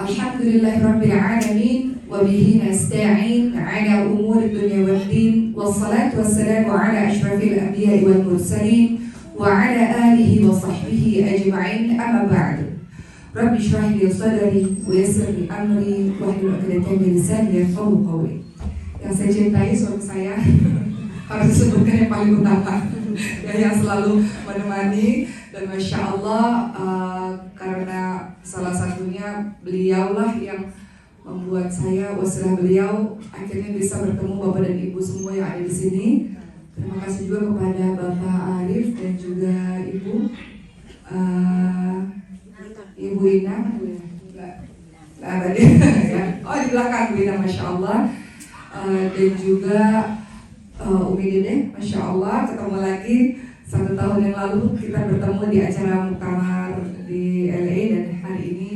Alhamdulillahirabbil alamin wa bihi nasta'in 'ala umuri dunya waddin wassalatu wassalamu 'ala asyrafil anbiya'i wal mursalin wa 'ala alihi wa sahbihi ajma'in amma ba'du. Rabbi shrah li sadri wa yassir li amri wahlul 'uqdatam min lisani yafqahu qawli. Yang saya cintai suami saya harus disebutkan yang paling utama, yang selalu menemani, dan masya Allah karena salah satunya beliaulah yang membuat saya wasilah beliau akhirnya bisa bertemu Bapak dan Ibu semua yang ada di sini. Terima kasih juga kepada Bapak Arif dan juga Ibu Ina. Oh di belakang Bu Ina, masya Allah. Dan juga Umi Dede, masya Allah, ketemu lagi 1 tahun yang lalu kita bertemu di acara muktamar di LA, dan hari ini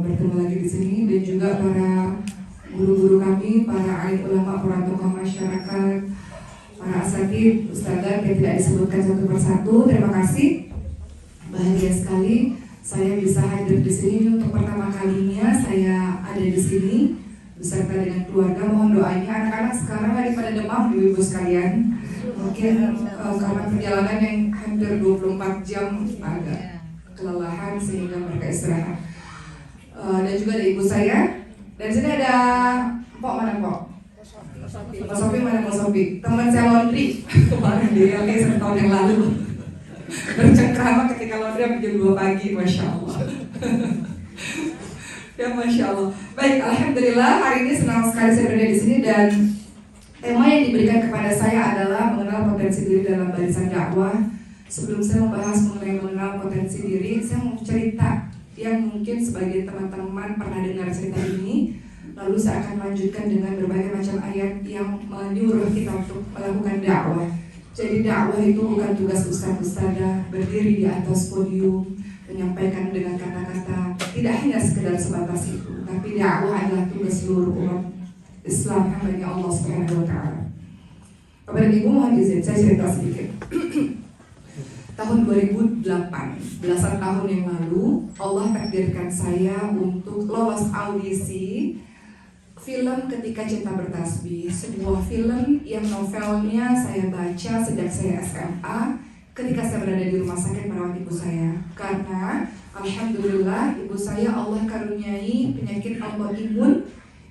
bertemu lagi di sini. Dan juga para guru-guru kami, para alim ulama, para tokoh masyarakat, para asatidz, ustadzah yang tidak disebutkan satu persatu. Terima kasih. Bahagia sekali saya bisa hadir di sini untuk pertama kalinya saya ada di sini beserta dengan keluarga. Mohon doanya, anak-anak sekarang lagi pada demam ibu-ibu sekalian. Mungkin karena perjalanan yang hampir 24 jam agak kelelahan sehingga mereka istirahat. Dan juga ada ibu saya. Dan sini ada Pok, mana Pok? Pak Sofi, mana Pak Sofi? Teman saya laundry kemarin di LA 1 tahun yang lalu. Bercengkrama ketika laundry jam 2 pagi, masya Allah. Ya masya Allah. Baik, alhamdulillah hari ini senang sekali saya berada di sini, dan tema yang diberikan kepada saya adalah mengenal potensi diri dalam barisan dakwah. Sebelum saya membahas mengenai mengenal potensi diri, saya mau cerita yang mungkin sebagian teman-teman pernah dengar cerita ini. Lalu saya akan lanjutkan dengan berbagai macam ayat yang menyuruh kita untuk melakukan dakwah. Jadi dakwah itu bukan tugas ustadz-ustadzah berdiri di atas podium menyampaikan dengan kata-kata, tidak hanya sekedar sebatas itu, tapi dakwah adalah tugas seluruh umat Islam hambanya Allah Subhanahu wa Ta'ala. Bapak dan Ibu, mohon izin saya cerita sedikit. Tahun 2008, belasan tahun yang lalu, Allah takdirkan saya untuk lolos audisi film Ketika Cinta Bertasbih, sebuah film yang novelnya saya baca sejak saya SMA ketika saya berada di rumah sakit merawat ibu saya. Karena alhamdulillah ibu saya Allah karuniai penyakit autoimun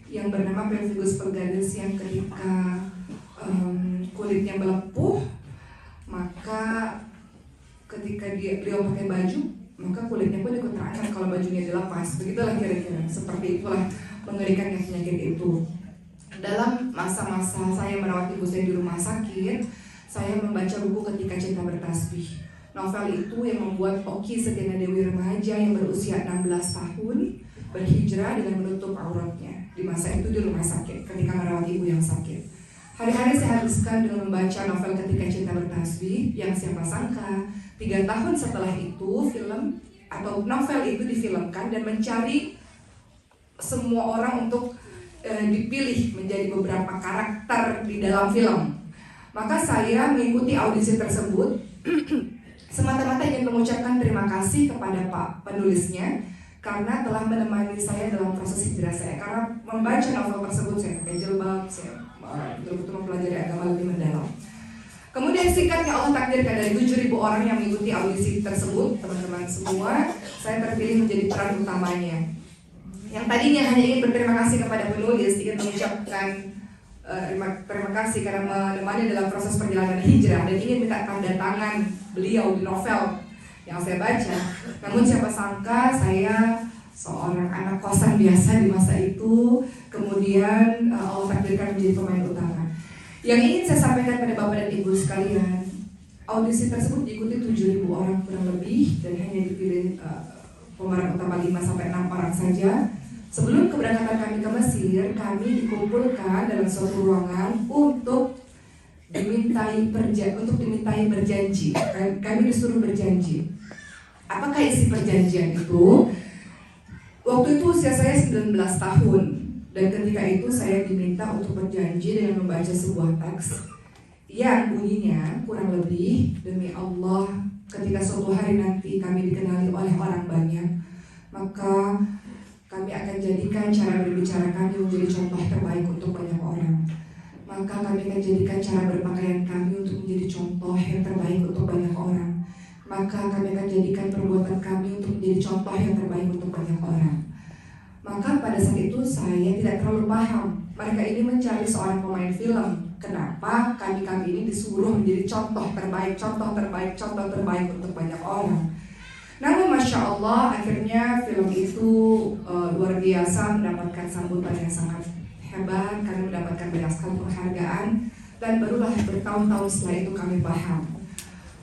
yang bernama pemphigus vulgaris, yang ketika kulitnya melepuh, maka ketika beliau pakai baju, maka kulitnya pun ikut terancam kalau bajunya dilepas. Begitulah kira-kira, seperti itulah mengerikannya penyakit itu. Dalam masa-masa saya merawat ibu saya di rumah sakit, saya membaca buku Ketika Cinta Bertasbih. Novel itu yang membuat Oki Setiana Dewi remaja yang berusia 16 tahun berhijrah dengan menutup auratnya di masa itu di rumah sakit ketika merawat ibu yang sakit. Hari-hari saya habiskan dengan membaca novel Ketika Cinta Bertasbih, yang siapa sangka 3 tahun setelah itu film atau novel itu difilmkan dan mencari semua orang untuk dipilih menjadi beberapa karakter di dalam film. Maka saya mengikuti audisi tersebut semata-mata ingin mengucapkan terima kasih kepada Pak penulisnya karena telah menemani saya dalam proses hijrah saya. Karena membaca novel tersebut saya pakai jilbab, saya betul-betul mempelajari agama lebih mendalam. Kemudian singkatnya Allah takdirkan dari 7.000 orang yang mengikuti audisi tersebut, teman-teman semua, saya terpilih menjadi peran utamanya. Yang tadinya hanya ingin berterima kasih kepada penulis, ingin mengucapkan terima kasih karena menemani dalam proses perjalanan hijrah dan ingin minta tanda tangan beliau di novel yang saya baca. Namun siapa sangka saya seorang anak kosan biasa di masa itu, kemudian Allah takdirkan menjadi pemain utama. Yang ingin saya sampaikan pada Bapak dan Ibu sekalian, audisi tersebut diikuti 7.000 orang kurang lebih, dan hanya dipilih pemeran utama 5-6 orang saja. Sebelum keberangkatan kami ke Mesir, kami dikumpulkan dalam suatu ruangan untuk dimintai berjanji. Kami disuruh berjanji. Apakah isi perjanjian itu? Waktu itu usia saya 19 tahun, dan ketika itu saya diminta untuk berjanji dengan membaca sebuah teks yang bunyinya kurang lebih, demi Allah, ketika suatu hari nanti kami dikenali oleh orang banyak, maka akan jadikan cara berbicara kami menjadi contoh terbaik untuk banyak orang. Maka kami akan jadikan cara berpakaian kami untuk menjadi contoh yang terbaik untuk banyak orang. Maka kami akan jadikan perbuatan kami untuk menjadi contoh yang terbaik untuk banyak orang. Maka pada saat itu saya tidak terlalu paham. Mereka ini mencari seorang pemain film. Kenapa kami ini disuruh menjadi contoh terbaik untuk banyak orang. Namun Masya Allah, akhirnya film itu luar biasa, mendapatkan sambutan yang sangat hebat. Kami mendapatkan banyak sekali penghargaan. Dan barulah bertahun-tahun setelah itu kami paham,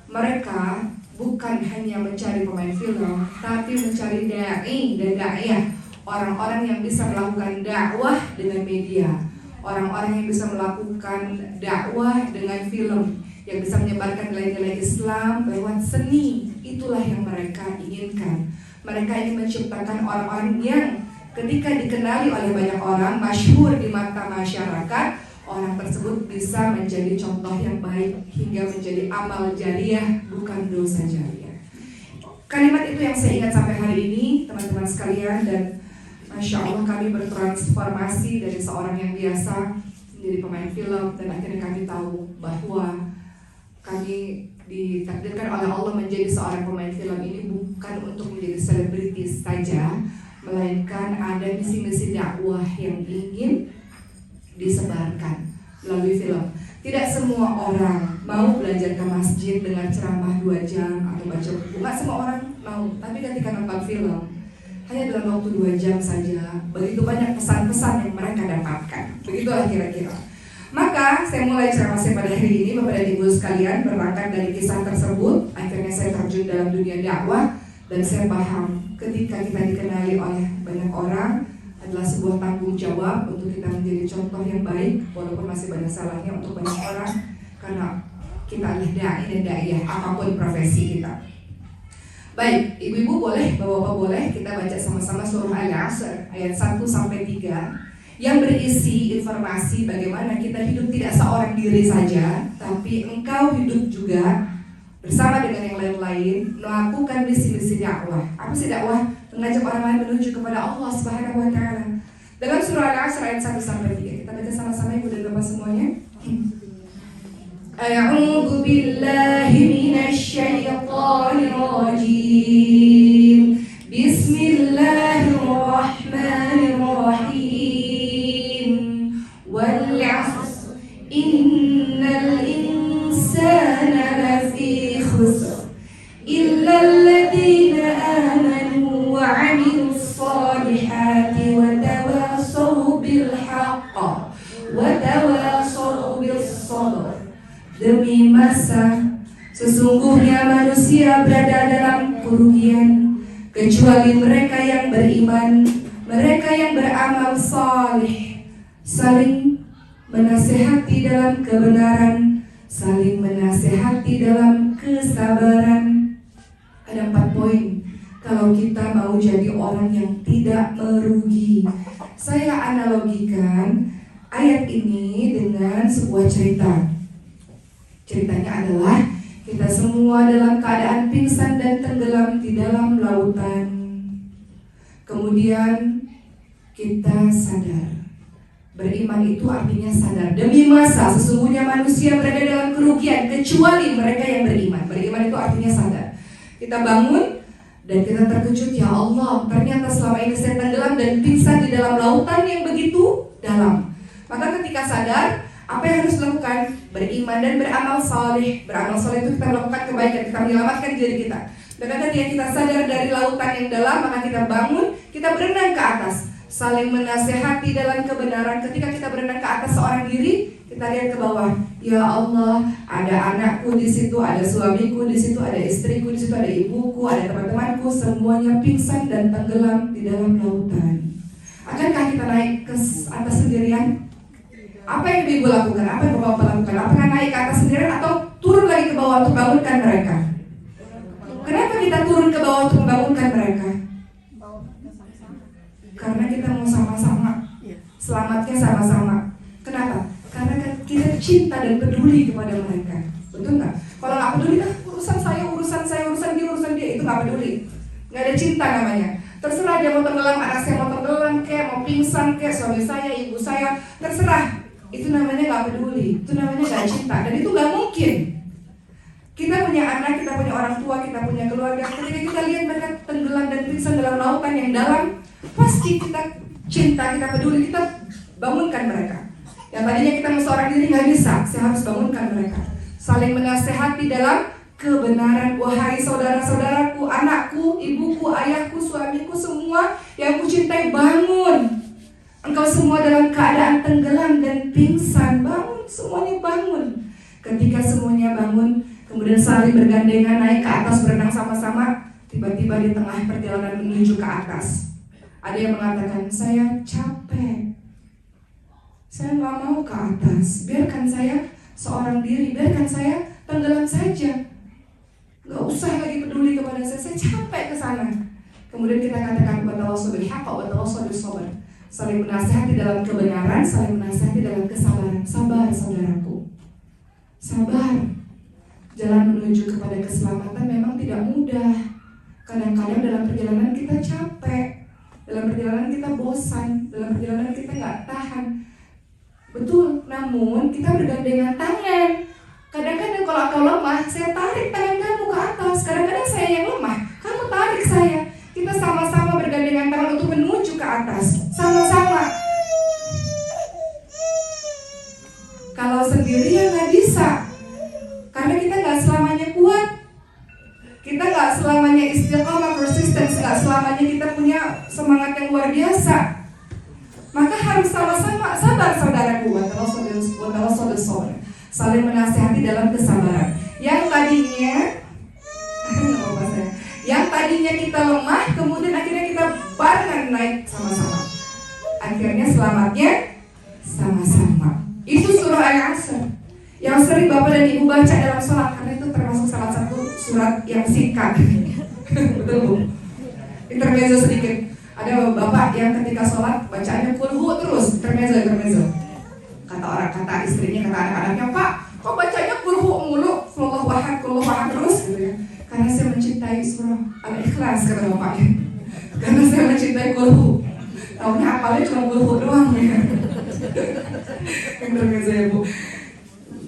mereka bukan hanya mencari pemain film, tapi mencari da'i dan da'iyah, orang-orang yang bisa melakukan dakwah dengan media, orang-orang yang bisa melakukan dakwah dengan film, yang bisa menyebarkan nilai-nilai Islam lewat seni. Itulah yang mereka inginkan. Mereka ingin menciptakan orang-orang yang ketika dikenali oleh banyak orang, masyhur di mata masyarakat, orang tersebut bisa menjadi contoh yang baik hingga menjadi amal jariah, bukan dosa jariah. Kalimat itu yang saya ingat sampai hari ini, teman-teman sekalian. Dan Masya Allah, kami bertransformasi dari seorang yang biasa menjadi pemain film. Dan akhirnya kami tahu bahwa kami ditakdirkan oleh Allah menjadi seorang pemain film ini bukan untuk menjadi selebritis saja, melainkan ada misi-misi dakwah yang ingin disebarkan melalui film. Tidak semua orang mau belajar ke masjid dengan ceramah 2 jam atau baca buku. Nggak semua orang mau. Tapi ketika nonton film, hanya dalam waktu 2 jam saja, begitu banyak pesan-pesan yang mereka dapatkan. Begitulah kira-kira. Maka saya mulai ceramah saya pada hari ini, Bapak dan Ibu sekalian, berangkat dari kisah tersebut. Akhirnya saya terjun dalam dunia dakwah. Dan saya paham ketika kita dikenali oleh banyak orang adalah sebuah tanggung jawab untuk kita menjadi contoh yang baik, walaupun masih banyak salahnya untuk banyak orang, karena kita adalah da'i dan da'iyah, apapun profesi kita. Baik, ibu-ibu boleh, bapak-bapak boleh, kita baca sama-sama surah Al-Asr ayat 1-3 yang berisi informasi bagaimana kita hidup tidak seorang diri saja, tapi engkau hidup juga bersama dengan yang lain-lain, melakukan misi-misi dakwah. Apa sih dakwah? Mengajak orang lain menuju kepada Allah Subhanahu wa Ta'ala. Dalam surah Al-Asr ayat 1-3, kita baca sama-sama ibu dan bapak semuanya. A'udzu billahi minasy syaithanir rajim. Bismillahirrahmanirrahim. Wal 'asr innal insana lafi khusr illa alladhina amanu wa 'amilus solihati wa tawasaw bil haqq wa tawasaw bis sabr. Demi masa, sesungguhnya manusia berada dalam kerugian kecuali mereka yang beriman, mereka yang beramal saleh, saling menasehati dalam kebenaran, saling menasehati dalam kesabaran. Ada 4 poin kalau kita mau jadi orang yang tidak merugi. Saya analogikan ayat ini dengan sebuah cerita. Ceritanya adalah kita semua dalam keadaan pingsan dan tenggelam di dalam lautan. Kemudian kita sadar. Beriman itu artinya sadar. Demi masa, sesungguhnya manusia berada dalam kerugian kecuali mereka yang beriman. Beriman itu artinya sadar. Kita bangun dan kita terkejut, ya Allah, ternyata selama ini saya tenggelam dan pingsan di dalam lautan yang begitu dalam. Maka ketika sadar, apa yang harus dilakukan? Beriman dan beramal soleh. Beramal soleh itu kita melakukan kebaikan, kita menyelamatkan diri kita. Dan ketika kita sadar dari lautan yang dalam, maka kita bangun, kita berenang ke atas, saling menasehati dalam kebenaran. Ketika kita berenang ke atas seorang diri, kita lihat ke bawah. Ya Allah, ada anakku di situ, ada suamiku di situ, ada istriku di situ, ada ibuku, ada teman-temanku, semuanya pingsan dan tenggelam di dalam lautan. Akankah kita naik ke atas sendirian? Apa yang ibu lakukan? Apa yang bapak lakukan? Apakah naik ke atas sendirian atau turun lagi ke bawah untuk membangunkan mereka? Kenapa kita turun ke bawah untuk membangunkan mereka? Karena kita mau sama-sama, selamatnya sama-sama. Kenapa? Karena kita cinta dan peduli kepada mereka. Betul nggak? Kalau nggak peduli, urusan dia, itu nggak peduli. Nggak ada cinta namanya. Terserah dia mau tenggelam, anak saya mau tenggelam, pingsan kayak suami saya, ibu saya, terserah. Itu namanya gak peduli, itu namanya gak cinta, dan itu gak mungkin. Kita punya anak, kita punya orang tua, kita punya keluarga. Ketika kita lihat mereka tenggelam dan pingsan dalam lautan yang dalam, pasti kita cinta, kita peduli, kita bangunkan mereka. Yang tadinya kita seorang diri gak bisa, saya harus bangunkan mereka. Saling menasehati dalam kebenaran. Wahai saudara-saudaraku, anakku, ibuku, ayahku, suamiku, semua yang kucintai, bangun. Engkau semua dalam keadaan tenggelam dan pingsan, bangun, semuanya bangun. Ketika semuanya bangun, kemudian saling bergandengan naik ke atas, berenang sama-sama. Tiba-tiba di tengah perjalanan menuju ke atas, ada yang mengatakan, saya capek, saya gak mau ke atas, biarkan saya seorang diri, biarkan saya tenggelam saja, gak usah lagi peduli kepada saya capek ke sana. Kemudian kita katakan, watawassaw bil haqq watawassaw bis sabr. Saling menasihati dalam kebenaran, saling menasihati dalam kesabaran. Sabar saudaraku, sabar. Jalan menuju kepada keselamatan memang tidak mudah. Kadang-kadang dalam perjalanan kita capek, dalam perjalanan kita bosan, dalam perjalanan kita gak tahan. Betul, namun kita bergandengan tangan. Kadang-kadang kalau aku lemah, saya tarik tangan kamu ke atas. Kadang-kadang saya yang lemah, kamu tarik saya. Kita sama-sama bergandengan tangan untuk menuju ke atas, sama-sama. Kalau sendirian nggak bisa, karena kita nggak selamanya kuat, kita nggak selamanya istiqomah, persistence, nggak selamanya kita punya semangat yang luar biasa. Maka harus sama-sama sabar saudaraku, saling menasihati dalam kesabaran. Yang tadinya kita lemah, kemudian akhirnya kita barengan naik sama-sama. Akhirnya selamatnya sama-sama. Itu surah Al-Asr yang sering Bapak dan Ibu baca dalam sholat, karena itu termasuk salah satu surat yang singkat. Betul Bu? Intermezzo sedikit. Ada bapak yang ketika sholat bacanya kulhu terus, intermezzo. Kata istrinya, kata anak-anaknya, Pak, kok bacanya kulhu mulu, kulhu ahad terus gitu ya. Karena saya mencintai surah Al-Ikhlas, kata bapaknya. Karena saya mencintai kulhu. Taunya apalnya cuma kulhu doang ya. Intermezzo ya Bu.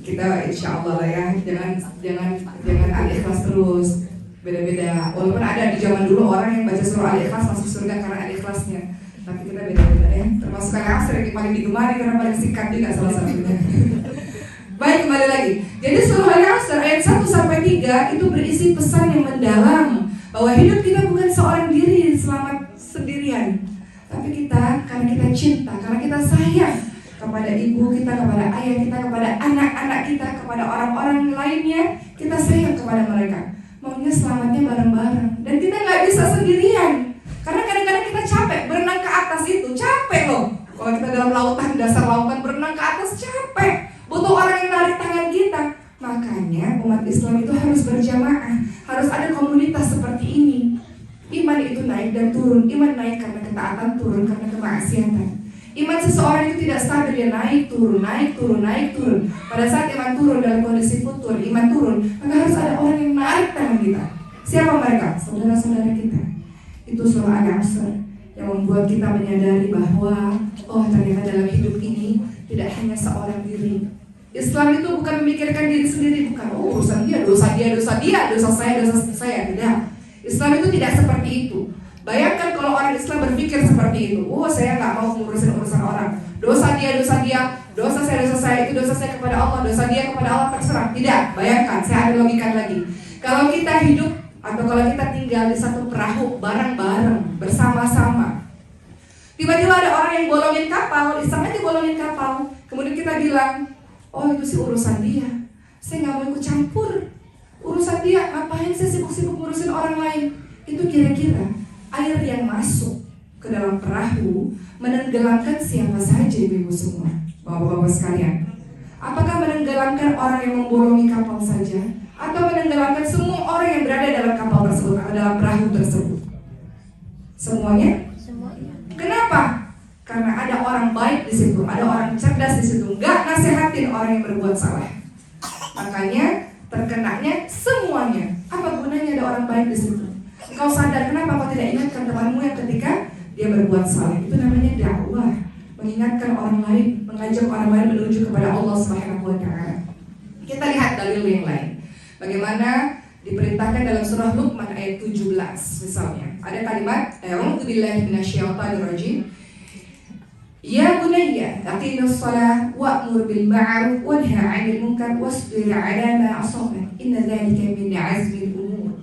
Kita insya Allah lah ya, jangan Al-Ikhlas terus. Beda-beda, walaupun ada di zaman dulu orang yang baca surah Al-Ikhlas masuk surga karena Al-Ikhlasnya, tapi kita beda-beda ya. Termasuk Al-Asr yang paling digemari karena paling singkat juga salah satunya. Baik, kembali lagi. Jadi surah Al-Asr ayat 1-3 itu berisi pesan yang mendalam, bahwa hidup kita bukan seorang diri selamat sendirian, tapi kita karena kita cinta, karena kita sayang kepada ibu kita, kepada ayah kita, kepada anak-anak kita, kepada orang-orang lainnya, kita sayang kepada mereka. Maunya selamatnya bareng-bareng. Dan kita gak bisa sendirian, karena kadang-kadang kita capek. Berenang ke atas itu capek loh. Kalau kita dalam lautan, dasar lautan, berenang ke atas capek. Butuh orang yang tarik tangan kita. Makanya umat Islam itu harus berjamaah, harus ada komunitas seperti ini. Iman itu naik dan turun. Iman naik karena ketaatan, turun karena kemaksiatan. Iman seseorang itu tidak stabil, dia naik turun. Pada saat iman turun dalam kondisi futur, iman turun, maka harus ada orang yang menarik tangan kita. Siapa mereka? Saudara-saudara kita. Itu surah Al-Asr yang membuat kita menyadari bahwa ternyata dalam hidup ini tidak hanya seorang diri. Islam itu bukan memikirkan diri sendiri, bukan urusan dia, dosa saya, tidak. Islam itu tidak seperti itu. Bayangkan kalau orang Islam berpikir seperti itu, saya nggak mau ngurusin urusan orang. Dosa dia, dosa saya, itu dosa saya kepada Allah, dosa dia kepada Allah, terserah. Tidak, bayangkan, saya ada logika lagi. Kalau kita hidup atau kalau kita tinggal di satu perahu bareng-bareng, bersama-sama, tiba-tiba ada orang yang bolongin kapal, iseng aja bolongin kapal. Kemudian kita bilang, itu sih urusan dia, saya nggak mau ikut campur urusan dia. Ngapain saya sibuk-sibuk ngurusin orang lain? Itu kira-kira air yang masuk ke dalam perahu menenggelamkan siapa saja, ibu semua, bapak-bapak sekalian? Apakah menenggelamkan orang yang membolongi kapal saja, atau menenggelamkan semua orang yang berada dalam kapal tersebut, dalam perahu tersebut? Semuanya? Kenapa? Karena ada orang baik di situ, ada orang cerdas di situ, nggak nasehatin orang yang berbuat salah. Makanya terkenanya semuanya. Apa gunanya ada orang baik di situ? Engkau sadar kenapa kau tidak ingatkan temanmu yang ketika dia berbuat salah. Itu namanya dakwah, mengingatkan orang lain, mengajak orang lain menuju kepada Allah Subhanahu wa taala. Kita lihat dalil yang lain. Bagaimana diperintahkan dalam surah Luqman ayat 17 misalnya. Ada kalimat a'udzu billahi minasyaitonir rajim. Ya bunayya aqimus shalah wa'mur bil ma'ruf wanha 'anil munkar wasbir 'ala ma asabak inna dzalika min 'azmil umur.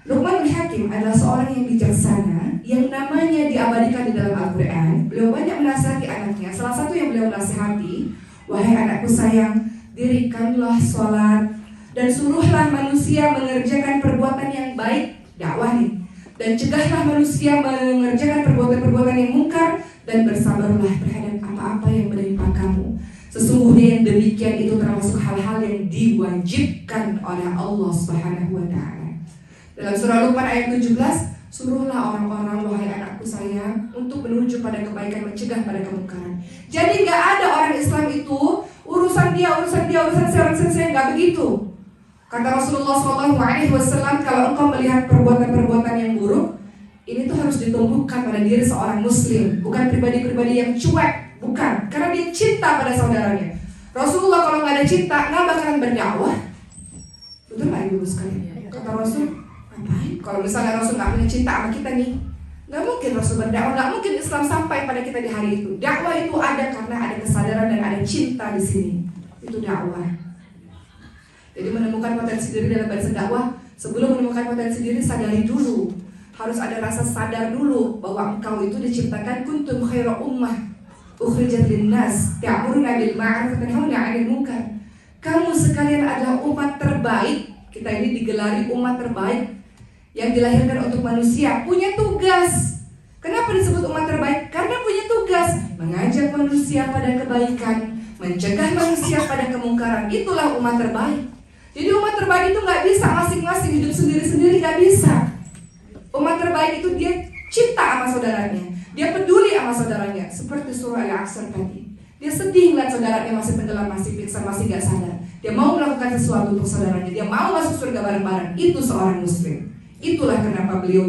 Luqmanul Hakim adalah seorang yang bijaksana yang namanya diabadikan di dalam Al-Quran. Beliau banyak menasihati anaknya. Salah satu yang beliau nasihati, wahai anakku sayang, dirikanlah sholat dan suruhlah manusia mengerjakan perbuatan yang baik, dakwah nih, dan cegahlah manusia mengerjakan perbuatan-perbuatan yang mungkar, dan bersabarlah terhadap apa-apa yang menimpa kamu. Sesungguhnya yang demikian itu termasuk hal-hal yang diwajibkan oleh Allah Subhanahu wa taala. Dalam surah Luqman ayat 17, suruhlah orang-orang, wahai anakku sayang, untuk menuju pada kebaikan, mencegah pada kemungkaran. Jadi nggak ada orang Islam itu urusan saya, nggak begitu. Kata Rasulullah SAW, kalau engkau melihat perbuatan-perbuatan yang buruk, ini tuh harus ditumbuhkan pada diri seorang Muslim, bukan pribadi-pribadi yang cuek, bukan. Karena dia cinta pada saudaranya. Rasulullah kalau nggak ada cinta, nggak bakalan berdakwah. Betul nggak ibu sekalian? Kata Rasul, ngapain? Kalau misalnya Rasul nggak punya cinta sama kita nih, nggak mungkin Rasul berdakwah, nggak mungkin Islam sampai pada kita di hari itu. Dakwah itu ada karena ada kesadaran dan ada cinta di sini. Itu dakwah. Jadi menemukan potensi diri dalam barisan dakwah, sebelum menemukan potensi diri sadari dulu. Harus ada rasa sadar dulu bahwa engkau itu diciptakan kuntum khairu ummah ukhrijat linnas ta'muruna bil ma'ruf wa tanhauna 'anil munkar. Kamu sekalian adalah umat terbaik. Kita ini digelari umat terbaik yang dilahirkan untuk manusia, punya tugas. Kenapa disebut umat terbaik? Karena punya tugas mengajak manusia pada kebaikan, mencegah manusia pada kemungkaran. Itulah umat terbaik. Jadi umat terbaik itu nggak bisa masing-masing hidup sendiri-sendiri, nggak bisa. Umat terbaik itu dia cinta sama saudaranya, dia peduli sama saudaranya. Seperti surah Al-Asr tadi, dia sedih melihat saudaranya masih tenggelam, masih pingsan, masih nggak sadar. Dia mau melakukan sesuatu untuk saudaranya, dia mau masuk surga bareng-bareng. Itu seorang Muslim. Itulah kenapa beliau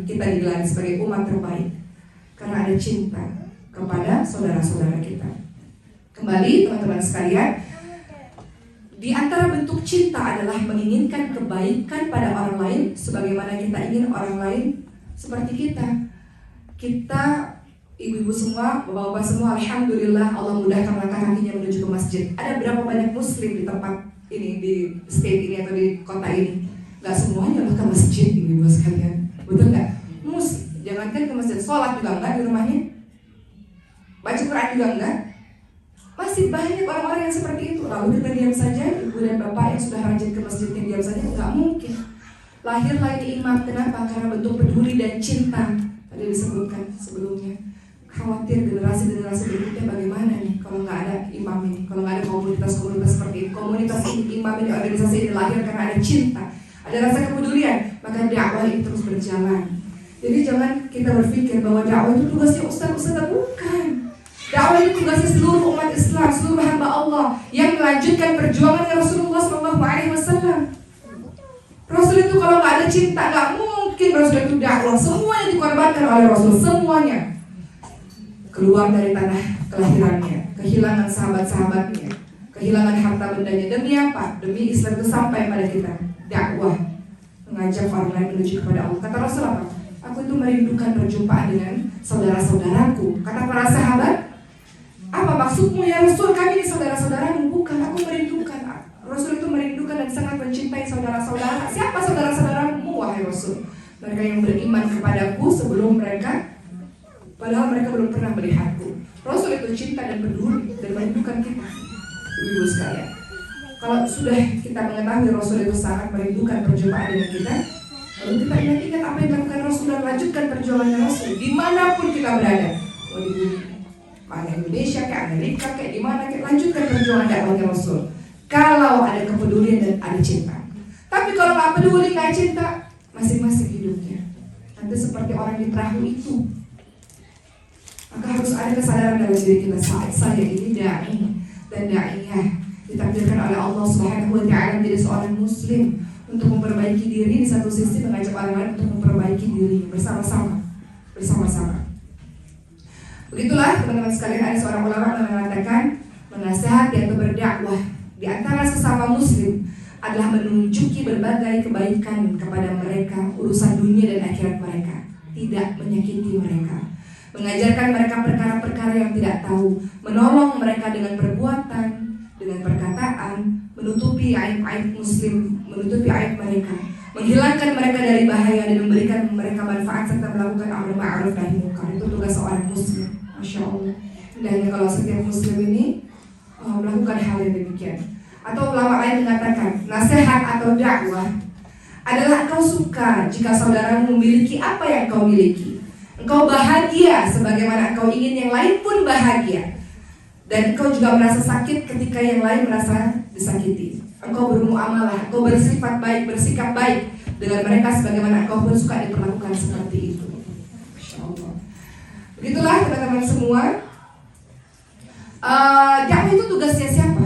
kita digelari sebagai umat terbaik, karena ada cinta kepada saudara-saudara kita. Kembali teman-teman sekalian, di antara bentuk cinta adalah menginginkan kebaikan pada orang lain sebagaimana kita ingin orang lain seperti kita. Kita ibu-ibu semua, bapak-bapak semua, alhamdulillah Allah mudahkan langkah kakinya menuju ke masjid. Ada berapa banyak muslim di tempat ini, di state ini atau di kota ini? Gak semuanya ke masjid, ibu-ibu sekalian. Betul gak? Jangankan ke masjid, sholat juga enggak di rumahnya, baca Quran juga enggak. Masih banyak orang-orang yang seperti itu. Lalu kita diam saja, ibu dan bapak yang sudah rajin ke masjidnya diam saja, nggak mungkin. Lahirlah ini imam, kenapa? Karena bentuk peduli dan cinta. Tadi disebutkan sebelumnya. Khawatir generasi-generasi berikutnya bagaimana nih kalau nggak ada imam ini, kalau nggak ada komunitas-komunitas seperti ini. Komunitas ini, imam ini, organisasi ini lahir karena ada cinta, ada rasa kepedulian, maka dakwah itu terus berjalan. Jadi jangan kita berpikir bahwa dakwah itu tugasnya ustaz-ustaz, bukan. Dakwah itu tugasnya seluruh umat Islam, seluruh hamba Allah yang melanjutkan perjuangan Rasulullah SAW. Rasul itu kalau nggak ada cinta, nggak mungkin Rasul itu dakwah. Semuanya dikorbankan oleh Rasul, semuanya. Keluar dari tanah kelahirannya, kehilangan sahabat-sahabatnya, kehilangan harta bendanya. Demi apa? Demi Islam itu sampai pada kita. Dakwah, mengajak orang lain menuju kepada Allah. Kata Rasul apa? Aku itu merindukan perjumpaan dengan saudara-saudaraku. Kata para sahabat, apa maksudmu ya Rasul? Kami ini saudara-saudaramu. Bukan, aku merindukan. Rasul itu merindukan dan sangat mencintai saudara-saudara. Siapa saudara-saudaramu wahai Rasul? Mereka yang beriman kepadaku sebelum mereka, padahal mereka belum pernah melihatku. Rasul itu cinta dan peduli dan merindukan kita. Ibu-ibu sekalian, kalau sudah kita mengetahui Rasul itu sangat merindukan perjumpaan dengan kita, lalu kita ingat apa yang dilakukan Rasul dan lanjutkan perjuangan Rasul dimanapun kita berada. Mau di mana, Indonesia, ke Amerika, kayak dimana, kayak lanjutkan perjuangan dakwahnya Rasul. Kalau ada kepedulian dan ada cinta. Tapi kalau nggak peduli, nggak cinta, masing-masing hidupnya. Nanti seperti orang di perahu itu. Maka harus ada kesadaran dalam diri kita, saat saya ini dai dan daiyah ditakdirkan oleh Allah Subhanahu wa taala menjadi seorang muslim untuk memperbaiki diri, di satu sisi mengajak orang lain untuk memperbaiki diri bersama-sama. Begitulah teman-teman sekalian, ada seorang ulama yang mengatakan menasihati atau berdakwah di antara sesama muslim adalah menunjuki berbagai kebaikan kepada mereka, urusan dunia dan akhirat mereka, tidak menyakiti mereka, mengajarkan mereka perkara-perkara yang tidak tahu, menolong mereka dengan perbuatan, dengan perkataan, menutupi aib-aib muslim, menutupi aib mereka, menghilangkan mereka dari bahaya dan memberikan mereka manfaat serta melakukan amar ma'ruf nahi munkar. Itu tugas seorang muslim. Masya Allah. Dan kalau setiap muslim ini melakukan hal yang demikian. Atau ulama lain mengatakan nasihat atau dakwah adalah engkau suka jika saudaramu memiliki apa yang engkau miliki. Engkau bahagia sebagaimana engkau ingin yang lain pun bahagia. Dan engkau juga merasa sakit ketika yang lain merasa disakiti. Engkau bermuamalah, engkau bersifat baik, bersikap baik dengan mereka sebagaimana engkau pun suka diperlakukan seperti itu. Masya Allah. Begitulah teman-teman semua. Dakwah itu tugasnya siapa?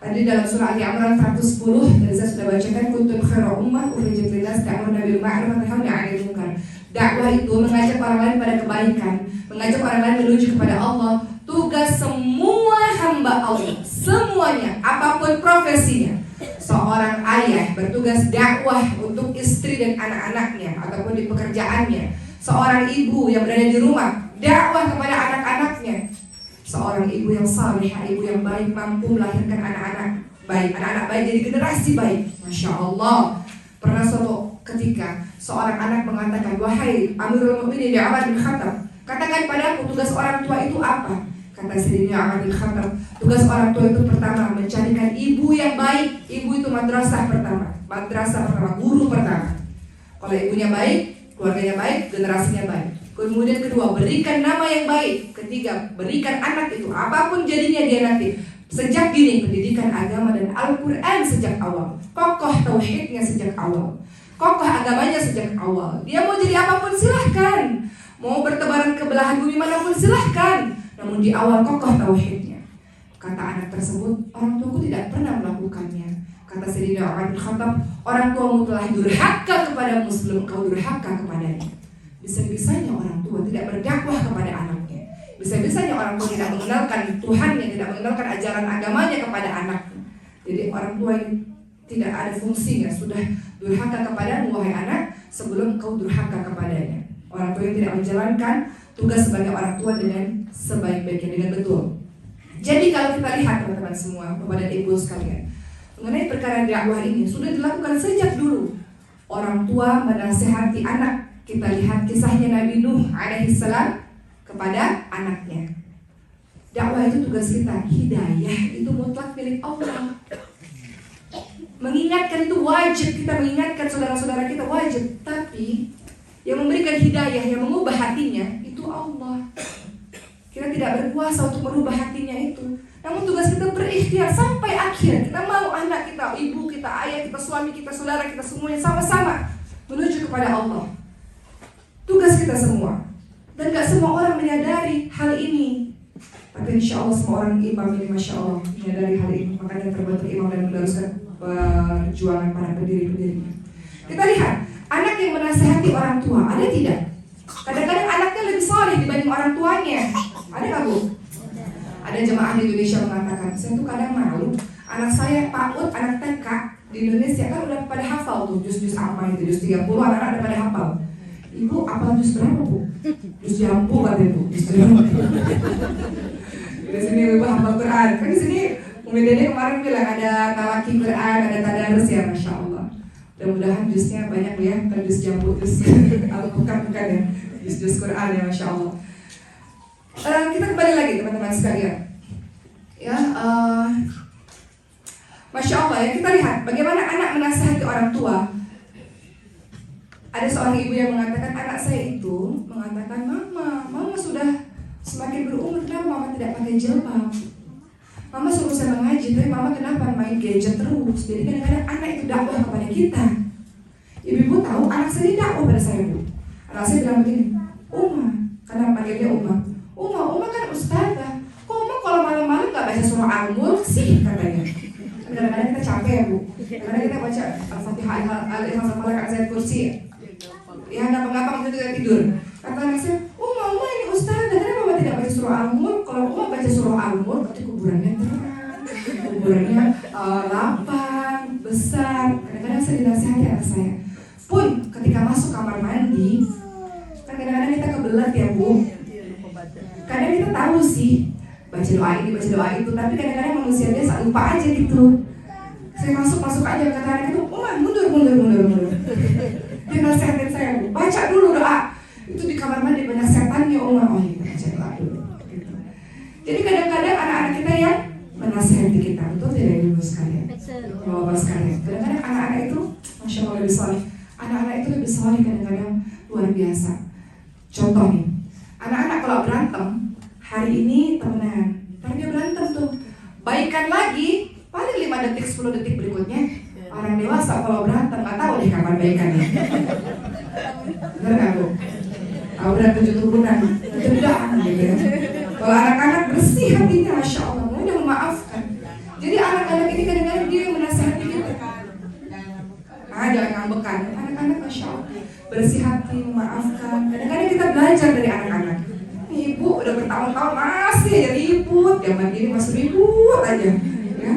Tadi dalam surah Ali Imran 110 dan saya sudah bacakan, kuntum khairu ummah ukhrijat lin-nas ta'muruna bil ma'ruf wa tanhauna 'anil munkar. Dakwah itu mengajak orang lain pada kebaikan, mengajak orang lain menuju kepada Allah. Tugas semua hamba Allah, semuanya, apapun profesinya. Seorang ayah bertugas dakwah untuk istri dan anak-anaknya ataupun di pekerjaannya. Seorang ibu yang berada di rumah, dakwah kepada anak-anaknya. Seorang ibu yang salihah, ibu yang baik, mampu melahirkan anak-anak baik, anak-anak baik jadi generasi baik. Masya Allah. Pernah suatu ketika seorang anak mengatakan, wahai Amirul Mukminin Umar bin Khattab, katakan padaku tugas orang tua itu apa? Kata Sayyidina Umar bin Khattab, tugas orang tua itu pertama mencarikan ibu yang baik. Ibu itu madrasah pertama, guru pertama. Kalau ibunya baik, keluarganya baik, generasinya baik. Kemudian kedua, berikan nama yang baik. Ketiga, berikan anak itu apapun jadinya dia nanti. Sejak dini pendidikan agama dan Al-Quran sejak awal. Kokoh tauhidnya sejak awal. Kokoh agamanya sejak awal. Dia mau jadi apapun silahkan. Mau bertebaran ke belahan bumi manapun silahkan. Namun di awal kokoh tauhidnya. Kata anak tersebut, orang tuaku tidak pernah melakukannya. Kata Sayyidina Umar bin Khattab, orang tuamu telah durhaka kepada muslim, kau durhaka kepadanya. Bisa-bisanya orang tua tidak berdakwah kepada anaknya. Bisa-bisanya orang tua tidak mengenalkan Tuhannya, tidak mengenalkan ajaran agamanya kepada anaknya. Jadi orang tua ini tidak ada fungsinya, sudah durhaka kepadamu wahai anak sebelum kau durhaka kepadanya. Orang tua yang tidak menjalankan tugas sebagai orang tua dengan sebaik-baiknya, dengan betul. Jadi kalau kita lihat teman-teman semua, Bapak dan Ibu sekalian, mengenai perkara dakwah ini sudah dilakukan sejak dulu. Orang tua menasihati anak. Kita lihat kisahnya Nabi Nuh alaihissalam kepada anaknya. Dakwah itu tugas kita. Hidayah itu mutlak milik Allah. Mengingatkan itu wajib. Kita mengingatkan saudara-saudara kita wajib. Tapi yang memberikan hidayah, yang mengubah hatinya itu Allah. Kita tidak berkuasa untuk merubah hatinya itu. Namun tugas kita berikhtiar sampai akhir. Kita mau anak kita, ibu kita, ayah kita, suami kita, saudara kita, semuanya sama-sama menuju kepada Allah. Tugas kita semua. Dan gak semua orang menyadari hal ini. Tapi insya Allah semua orang imam ini Masya Allah menyadari hal ini. Makanya terbentuk imam dan meneruskan perjuangan para pendiri-pendirinya. Kita lihat, anak yang menasihati orang tua, ada tidak? Kadang-kadang anaknya lebih soleh dibanding orang tuanya. Ada gak Bu? Ada jemaah di Indonesia mengatakan, saya tuh kadang malu. Anak saya PAUD, anak TK di Indonesia kan udah pada hafal tuh juz-juz apa itu, juz 30 anak-anak udah pada hafal. Ibu, apa juz berapa Bu? Juz jambu katanya Bu. Di sini Ibu hafal Quran. Kan di sini Umi Dede kemarin bilang ada talaki Quran, ada tadarus ya, Masya Allah. Mudah-mudahan jusnya banyak ya, bukan juz jambu, juz bukan ya, juz Quran ya, Masya Allah. Kita kembali lagi teman-teman sekalian. Ya, Masya Allah ya, kita lihat bagaimana anak menasihati orang tua. Ada seorang ibu yang mengatakan, anak saya itu mengatakan, Mama sudah semakin berumur, kenapa Mama tidak pakai jilbab? Mama suruh saya mengaji, tapi Mama kenapa main gadget terus? Jadi kadang-kadang anak itu dakwah kepada kita. Ibu tahu anak saya ini dakwah pada saya Bu. Anak saya bilang begini, Uma, karena panggil dia Uma kan ustazah. Kok Uma kalau malam-malam gak baca surah Al-Mulk sih katanya. Kadang-kadang kita capek ya Bu. Kadang-kadang kita baca Al-Fatihah, Al-Ikhlas, Al-Falaq, Ayat Kursi. Ya gampang-gampang kita tidur. Kata anak saya, Uma ini ustazah, kenapa Mama tidak surah Al-Mulk. Kalau Umar baca surah Al-Mulk, berarti kuburannya terang, kuburannya lapang, besar. Kadang-kadang saya dinasihati anak saya, pun ketika masuk kamar mandi, kan kadang-kadang kita kebelet ya Bu. Kadang kita tahu sih baca doa ini, baca doa itu, tapi kadang-kadang manusia biasa lupa aja gitu. Saya masuk aja, kata anak itu, Umar mundur. Dia nasihatin saya, baca dulu doa. Itu di kamar mandi banyak setannya Umar. Oh iya, baca doa dulu gitu. Jadi kadang-kadang anak-anak kita yang menasihati kita, betul tidak ibu sekalian? Bapak sekalian, kadang-kadang anak-anak itu, masya Allah lebih soleh. Anak-anak itu lebih soleh kadang-kadang luar biasa. Contoh nih, anak-anak kalau berantem, hari ini temenan, ntar dia berantem tuh, baikan lagi, paling 5 detik, 10 detik berikutnya. Orang dewasa kalau berantem, gak tahu deh kapan baikannya. Bener gak Bu? Udah 7 turunan, dendam gitu ya. Kalau anak-anak bersih hatinya, masya Allah, mudah memaafkan. Jadi anak-anak ini kadang-kadang dia yang menasihati kita. Jangan ngambekan. Anak-anak masya Allah bersih hati, memaafkan. Kadang-kadang kita belajar dari anak-anak. Ibu udah bertahun-tahun masih aja ribut, zaman ini masih ribut aja, ya.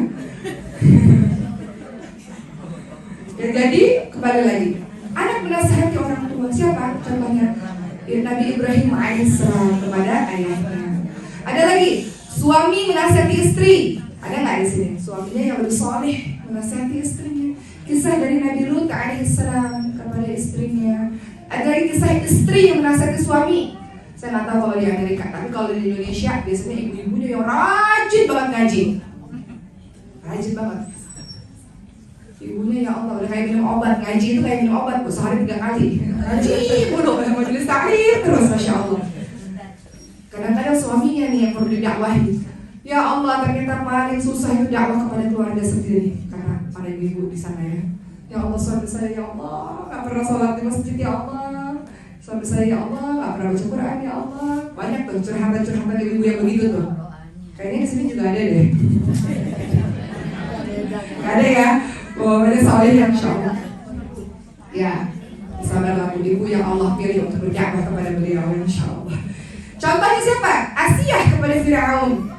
Ya, jadi kembali lagi, anak menasihati orang tua. Siapa? Contohnya Nabi Ibrahim alaihissalam kepada ayahnya. Ada lagi, suami menasihati istri. Ada nggak di sini? Suaminya yang lebih soleh menasihati istrinya. Kisah dari Nabi Lut alaihissalam kepada istrinya. Ada lagi kisah istri yang menasihati suami. Saya nggak tahu kalau di Amerika, tapi kalau di Indonesia biasanya ibu-ibunya yang rajin banget ngaji. Rajin banget. Ibunya ya Allah, udah kayak minum obat. Ngaji itu kayak minum obat, sehari 3 kali. Ngaji mulu, majelis taklim terus, masya Allah. Kadang-kadang suaminya nih yang perlu didakwahi. Ya Allah, ternyata paling susah itu dakwah kepada keluarga sendiri. Karena para ibu di sana ya. Ya Allah, suami saya ya Allah, gak pernah sholat di masjid ya Allah. Suami saya ya Allah, gak pernah baca Quran ya Allah. Banyak tuh curhatan-curhatan ibu yang begitu tuh. Kayaknya di sini juga ada deh. Gak ada ya? Banyak soleh yang insya Allah. Ya, sabarlah ibu yang Allah pilih untuk berdakwah kepada beliau insya Allah. Contohnya siapa? Asiyah kepada Firaun.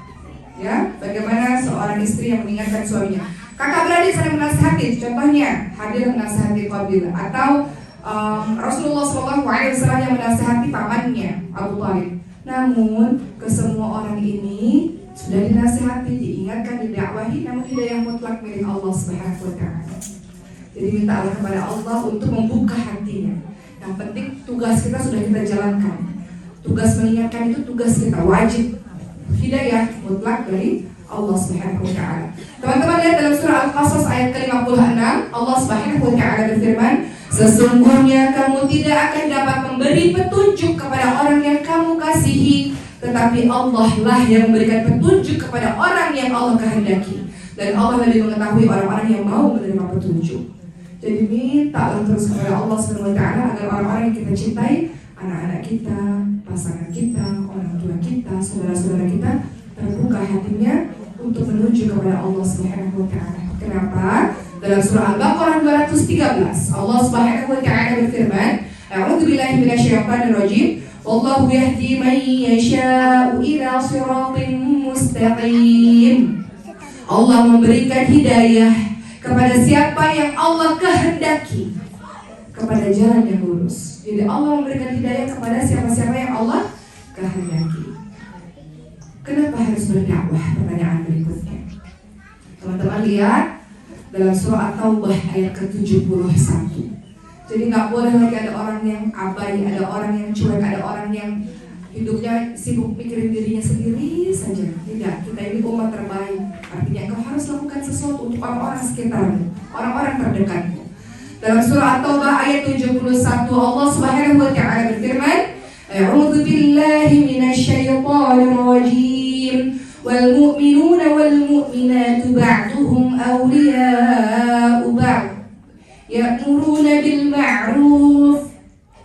Ya, bagaimana seorang istri yang mengingatkan suaminya. Kakak beradik saling menasihati. Contohnya Habil menasihati Qabil, atau Rasulullah SAW yang menasihati pamannya Abu Thalib. Namun kesemua orang ini sudah dinasihati, diingatkan, didakwahi, namun hidayah mutlak milik Allah Subhanahu wa Ta'ala. Jadi mintalah kepada Allah untuk membuka hatinya. Yang penting tugas kita sudah kita jalankan. Tugas mengingatkan itu tugas kita wajib. Hidayah mutlak dari Allah Subhanahu wa Ta'ala. Teman-teman lihat dalam surah Al-Qasas ayat ke-56, Allah Subhanahu wa Ta'ala berfirman, sesungguhnya kamu tidak akan dapat memberi petunjuk kepada orang yang kamu kasihi, tetapi Allah lah yang memberikan petunjuk kepada orang yang Allah kehendaki. Dan Allah lebih mengetahui orang-orang yang mau menerima petunjuk. Jadi mintalah terus kepada Allah Subhanahu wa Ta'ala agar orang-orang yang kita cintai, anak-anak kita, pasangan kita, orang tua kita, saudara-saudara kita, terbuka hatinya untuk menuju kepada Allah Subhanahu wa Ta'ala. Kenapa? Dalam surah Al-Baqarah 213, Allah Subhanahu wa Ta'ala berfirman, A'udzubillahi minasyaitonir rajim. Wallahu yahdi man yasha'u ila siratin mustaqim. Allah memberikan hidayah kepada siapa yang Allah kehendaki kepada jalan yang lurus. Jadi Allah memberikan hidayah kepada siapa-siapa yang Allah kehendaki. Kenapa harus berdakwah? Pertanyaan berikutnya. Teman-teman lihat dalam surah At-Taubah ayat ke-71. Jadi nggak boleh lagi ada orang yang abai, ada orang yang cuek, ada orang yang hidupnya sibuk mikirin dirinya sendiri saja. Tidak, kita ini umat terbaik. Artinya engkau harus lakukan sesuatu untuk orang-orang sekitarmu, orang-orang terdekatmu. Dalam surah At-Taubah ayat 71 Allah Subhanahu wa Ta'ala berfirman, A'udzu billahi minasyaitonir rajim. Wal mu'minuna wal mu'minatu ba'duhum awliya'u ba'd. Ya'muruna bil ma'ruf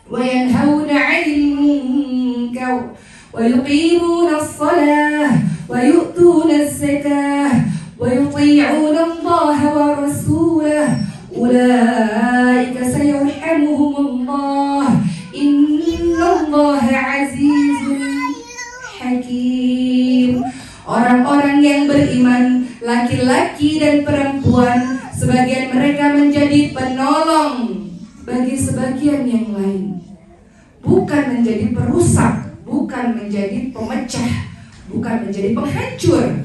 wa yanhauna 'anil munkar wa yuqimuna as-salah wa yu'tuna az-zakah wa yuti'una Allah wa rasulahu. Ulaika sayarhamuhumullah. Innallaha 'azizun hakim. Orang-orang yang beriman, laki-laki dan perempuan, sebagian mereka menjadi penolong bagi sebagian yang lain. Bukan menjadi perusak, bukan menjadi pemecah, bukan menjadi penghancur.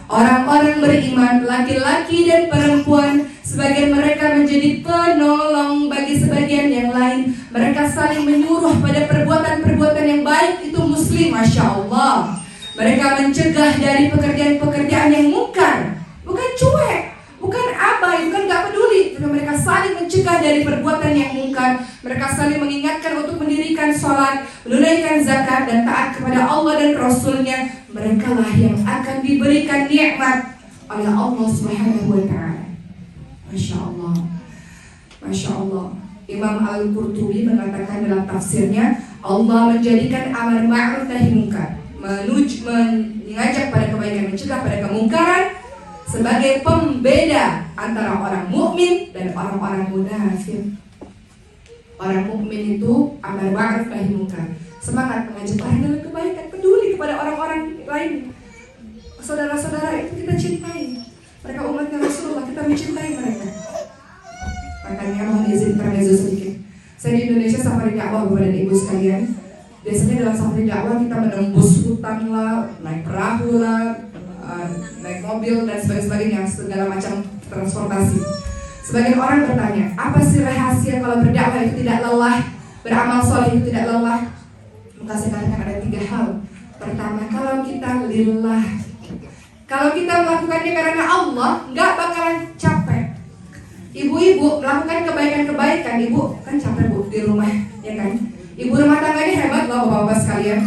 Orang-orang beriman, laki-laki dan perempuan, sebagian mereka menjadi penolong bagi sebagian yang lain. Mereka saling menyuruh pada perbuatan-perbuatan yang baik. Itu muslim, Masya Allah. Mereka mencegah dari pekerjaan-pekerjaan yang mungkar. Bukan cuek, bukan abai, bukan gak peduli, tapi mereka saling mencegah dari perbuatan yang mungkar. Mereka saling mengingatkan untuk mendirikan sholat, menunaikan zakat, dan taat kepada Allah dan Rasulnya. Mereka lah yang akan diberikan nikmat oleh Allah Subhanahu wa Ta'ala. Masya Allah, Masya Allah. Imam Al-Qurtubi mengatakan dalam tafsirnya, Allah menjadikan amar ma'ruf nahi munkar, mengajak pada kebaikan, mencegah pada kemungkaran, sebagai pembeda antara orang mukmin dan orang-orang munafik. Orang mukmin itu amar ma'ruf nahi munkar, semangat mengajak orang dalam kebaikan, peduli kepada orang-orang lain. Saudara-saudara itu kita cintai. Mereka umatnya Rasulullah, kita mencintai mereka. Makanya mohon izin intermezzo sedikit. Saya di Indonesia safari dakwah Bapak dan Ibu sekalian. Biasanya dalam safari dakwah kita menembus hutan lah, naik perahu lah, naik mobil dan sebagainya, segala macam transportasi. Sebagian orang bertanya, apa sih rahasia kalau berdakwah itu tidak lelah, beramal soleh itu tidak lelah? Maka saya katakan ada 3 hal. Pertama, kalau kita lillah, kalau kita melakukannya karena Allah, nggak bakalan capek. Ibu-ibu melakukan kebaikan-kebaikan, ibu kan capek bu di rumah, ya kan? Ibu rumah tangganya hebat loh bapak-bapak sekalian.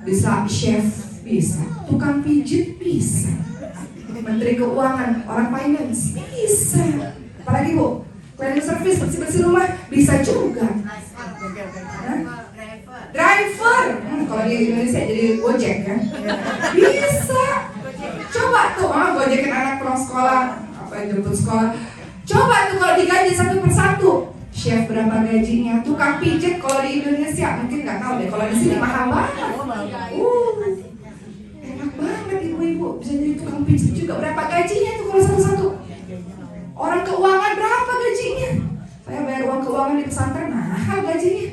Bisa chef, bisa tukang pijit, bisa menteri keuangan, orang finance, bisa. Apalagi bu, cleaning service, bersih-bersih rumah, bisa juga. Driver, kalau di Indonesia jadi Gojek kan? Bisa. Coba tuh, Gojekin anak pulang sekolah, apa jemput sekolah. Coba tuh kalau digaji satu persatu. Chef berapa gajinya? Tukang pijat kalau di Indonesia mungkin nggak tahu deh. Kalau di sini mahal banget. Enak banget ibu-ibu bisa jadi tukang pijat juga. Berapa gajinya tuh kalau satu-satu? Orang keuangan berapa gajinya? Saya bayar uang keuangan di pesantren, mahal gajinya.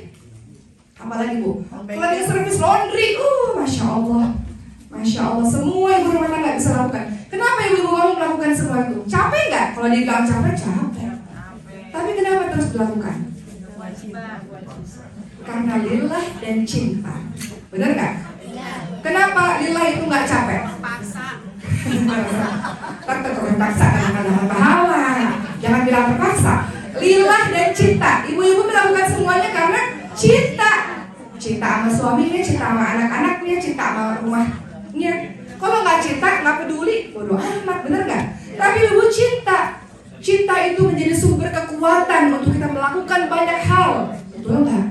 Apalagi bu? Kalau di servis laundry, masya Allah. Masya Allah, semua ibu rumah tangga bisa lakukan. Kenapa ibu mau melakukan semua itu? Capek nggak? Kalau dibilang capek, capek. Tapi kenapa terus dilakukan? Karena lillah dan cinta. Benar nggak? Kenapa lillah itu nggak capek? Paksa. Terpaksa karena pahala. Jangan bilang terpaksa. Lillah dan cinta. Ibu-ibu melakukan semuanya karena cinta. Cinta sama suaminya, cinta sama anak-anaknya, cinta sama rumahnya. Kalau nggak cinta, nggak peduli, bodoh amat, bener nggak? Tapi ibu cinta. Cinta itu menjadi sumber kekuatan untuk kita melakukan banyak hal. Betul nggak?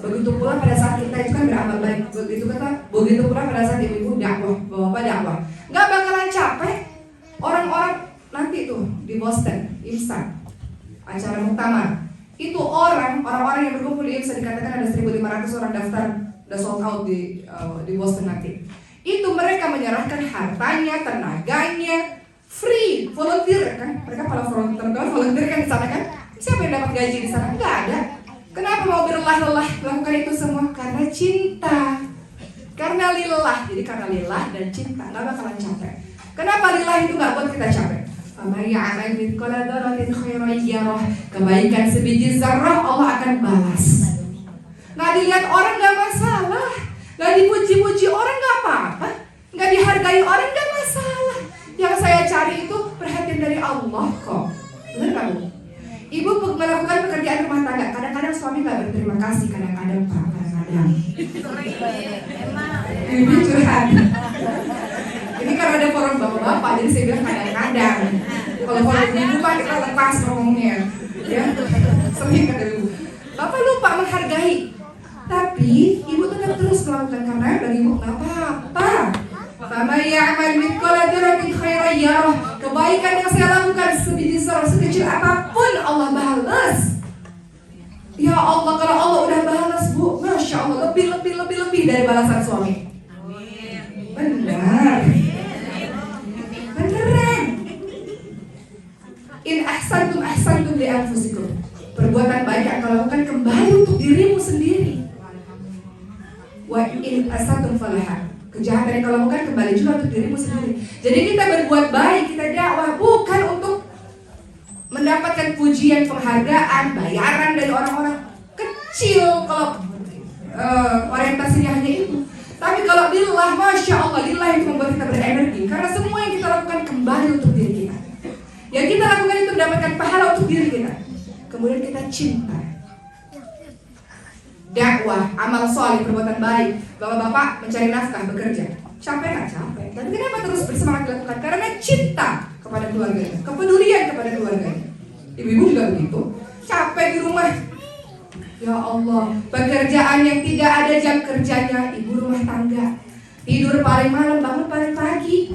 Begitu pula pada saat kita itu kan beramal baik. Begitu pula pada saat ibu dakwah, bapak dakwah. Nggak bakalan capek. Orang-orang nanti tuh di Boston, Imsan, acara muktamar. Itu orang-orang yang berkumpul di IMSA, dikatakan ada 1.500 orang daftar, udah sold out di Boston nanti. Itu mereka menyerahkan hartanya, tenaganya, free, volunteer kan? Mereka pada volunteer kan di sana kan? Siapa yang dapat gaji di sana? Enggak ada. Kenapa mau berlelah-lelah melakukan itu semua? Karena cinta, karena lillah. Jadi karena lillah dan cinta, nggak bakalan capek. Kenapa lillah itu nggak buat kita capek? Kebaikan sebiji zarrah Allah akan balas. Nggak dilihat orang nggak masalah, nggak dipuji-puji orang nggak apa-apa, nggak dihargai orang nggak masalah. Yang saya cari itu perhatian dari Allah kok. Benar nggak bu? Ibu melakukan pekerjaan rumah tangga, kadang-kadang suami nggak berterima kasih, kadang-kadang pak, kadang-kadang. Ibu curhat. Ini kan ada forum bapak-bapak, jadi saya bilang kadang-kadang. Kalau forum ibu pak kita lepas ngomongnya, ya. Sering kata ibu. Bapak lupa menghargai, tapi ibu tetap terus melakukan karena bagi ibu nggak apa-apa. Fama ya'mal mithqala dzarratin khairan yarah. Kebaikan yang saya lakukan sebiji zarah, sekecil apapun Allah balas. Ya Allah, kalau Allah udah balas bu, masya Allah, lebih dari balasan suami. Benar. li anfusikum. Perbuatan baik yang kau lakukan kembali untuk dirimu sendiri. Wa in asatum falaha. Kejahatan yang kau lakukan kembali juga untuk dirimu sendiri. Jadi kita berbuat baik, kita dakwah bukan untuk mendapatkan pujian, penghargaan, bayaran dari orang-orang kecil. Kalau orientasinya hanya itu. Tapi kalau lillah, masya Allah, lillah itu membuat kita berenergi. Karena semua yang kita lakukan kembali untuk diri kita. Yang kita lakukan itu mendapatkan pahala untuk diri kita. Kemudian kita cinta. Dakwah, amal soleh, perbuatan baik. Bapak-bapak mencari nafkah, bekerja. Capek nggak? Capek. Tapi kenapa terus bersemangat dilakukan? Karena cinta kepada keluarganya, kepedulian kepada keluarganya. Ibu-ibu juga begitu. Capek di rumah. Ya Allah, pekerjaan yang tidak ada jam kerjanya, ibu rumah tangga. Tidur paling malam, bangun paling pagi.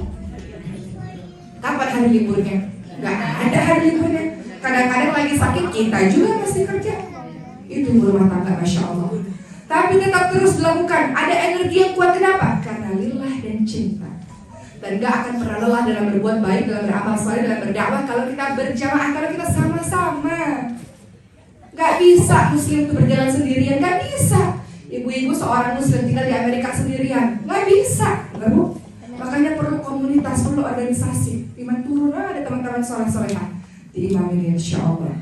Kapan hari liburnya? Nggak ada hari liburnya. Kadang-kadang lagi sakit, kita juga mesti kerja. Itu ibu rumah tangga, masya Allah. Tapi tetap terus dilakukan. Ada energi yang kuat, kenapa? Karena lillah dan cinta. Dan gak akan pernah lelah dalam berbuat baik, dalam beramal saleh, dalam berdakwah kalau kita berjamaah, kalau kita sama-sama. Gak bisa muslim itu berjalan sendirian, gak bisa. Ibu-ibu seorang muslim tinggal di Amerika sendirian, gak bisa, benar Bu? Makanya perlu komunitas, perlu organisasi. Iman turun, ada teman-teman soleh-solehah di imam ini, insya Allah.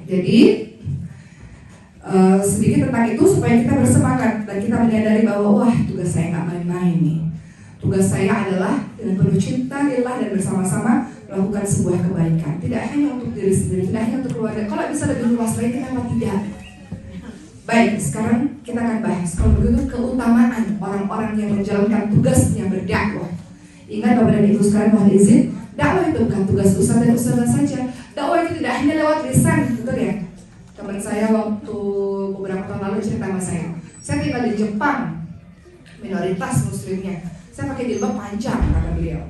Jadi sedikit tentang itu supaya kita bersemangat dan kita menyadari bahwa wah, tugas saya gak main-main nih. Tugas saya adalah dengan penuh cinta, lillah dan bersama-sama melakukan sebuah kebaikan. Tidak hanya untuk diri sendiri, tidak hanya untuk keluarga. Kalau bisa lebih luas lagi, kenapa tidak? Baik, sekarang kita akan bahas kalau begitu keutamaan orang-orang yang menjalankan tugasnya berdakwah. Ingat Bapak dan Ibu sekalian, mohon izin, dakwah itu bukan tugas ustaz dan ustazah saja. Dakwah itu tidak hanya lewat lisan, betul ya? Teman saya waktu beberapa tahun lalu cerita sama saya tinggal di Jepang, minoritas muslimnya. Saya pakai jilbab panjang, kata beliau.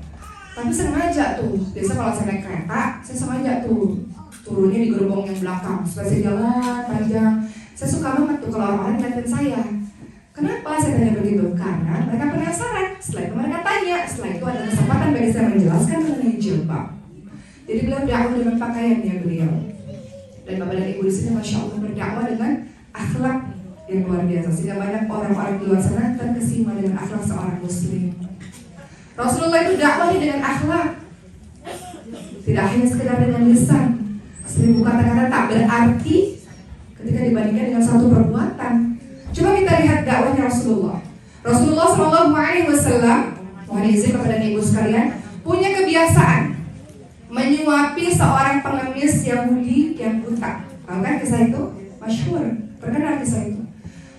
Tapi sengaja tuh, biasa kalau saya naik kereta, saya sengaja tuh turunnya di gerbong yang belakang, supaya saya jalan panjang. Saya suka banget tuh kalau orang-orang ngeliatin saya. Kenapa saya tanya begitu? Karena mereka penasaran. Setelah itu mereka tanya. Setelah itu ada kesempatan bagi saya menjelaskan mengenai jilbab. Jadi beliau dakwah dengan pakaiannya beliau. Dan Bapak dan Ibu di sini, masya Allah, berdakwah dengan akhlak yang luar biasa. Sehingga banyak orang-orang di luar sana terkesima dengan akhlak seorang muslim. Rasulullah itu dakwahnya dengan akhlak, tidak hanya sekedar dengan lisan. 1000 kata-kata tak berarti ketika dibandingkan dengan satu perbuatan. Coba kita lihat dakwahnya Rasulullah. Rasulullah SAW, mohon izin kepada ibu sekalian, punya kebiasaan menyuapi seorang pengemis Yahudi yang buta. Tahu kan kisah itu? Masyhur, terkenal kisah itu.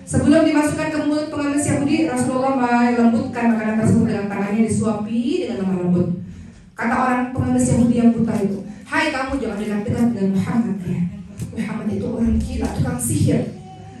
Sebelum dimasukkan ke mulut pengemis Yahudi, Rasulullah melembutkan makanan tersebut dengan tangannya, disuapi dengan lemah lembut. Kata orang pengemis Yahudi yang buta itu, hai kamu, jangan dekat-dekat dengan Muhammad ya. Muhammad itu orang gila, tukang sihir.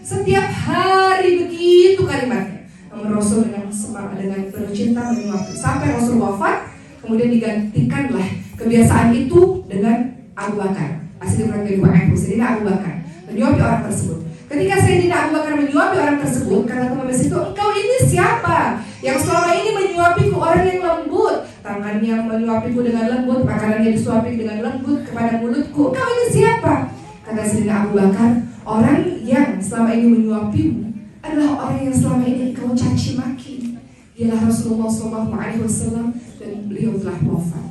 Setiap hari begitu kalimatnya. Namun Rasul dengan semangat, dengan penuh cinta menyuapi. Sampai Rasul wafat, kemudian digantikanlah kebiasaan itu dengan Abu Bakar. Asli radhiyallahu anhu, Sayyidina Abu Bakar menyuapi orang tersebut. Ketika Sayyidina Abu Bakar menyuapi orang tersebut, kata pengemis itu, engkau ini siapa? Yang selama ini menyuapiku, orang yang lembut. Tangannya menyuapiku dengan lembut, makanannya disuapi dengan lembut kepada mulutku. Engkau ini siapa? Kata Sayyidina Abu Bakar, orang yang selama ini menyuapimu adalah orang yang selama ini engkau caci maki. Dialah Rasulullah SAW dan beliau telah wafat.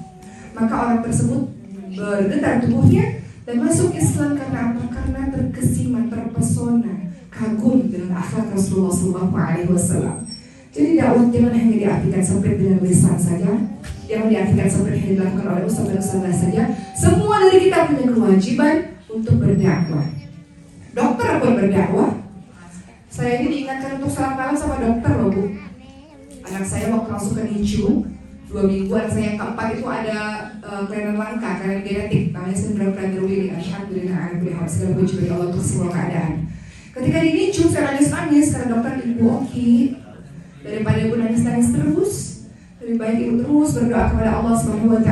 Maka orang tersebut bergetar tubuhnya dan masuk Islam karena apa? Karena terkesima, terpesona, kagum dengan akhlak Rasulullah SAW. Jadi dakwah jangan hanya diartikan sempit dengan lisan saja, jangan diartikan sempit hanya dilakukan oleh ustaz dan ustazah saja. Semua dari kita punya kewajiban untuk berdakwah. Dokter pun berdakwah. Saya ini diingatkan untuk salam kalam sama dokter loh Bu. Anak saya waktu masuk ke NICU 2 minggu, anak saya yang keempat itu ada kelainan langka, kelainan genetik, namanya sindrom Prader-Willi. Alhamdulillah, alhamdulillah, segala puji bagi Allah untuk semua keadaan. Ketika di NICU saya nangis-nangis karena dokter Ibu Oki, daripada Ibu nangis-nangis terus, lebih baik Ibu terus berdoa kepada Allah SWT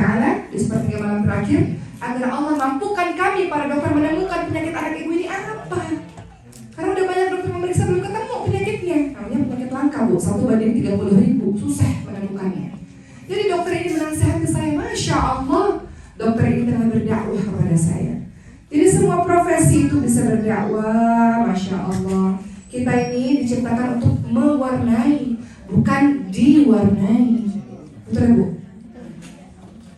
di sepertiga malam terakhir agar Allah mampukan kami para dokter menemukan penyakit anak Ibu ini apa. Karena udah banyak dokter memeriksa belum ketemu penyakitnya. Namanya penyakit langka Bu, 1/30.000, susah menemukannya. Jadi dokter ini menasihati saya, Masya Allah, dokter ini telah berdakwah kepada saya. Jadi semua profesi itu bisa berdakwah, Masya Allah. Kita ini diciptakan untuk mewarnai, bukan diwarnai. Betul Bu?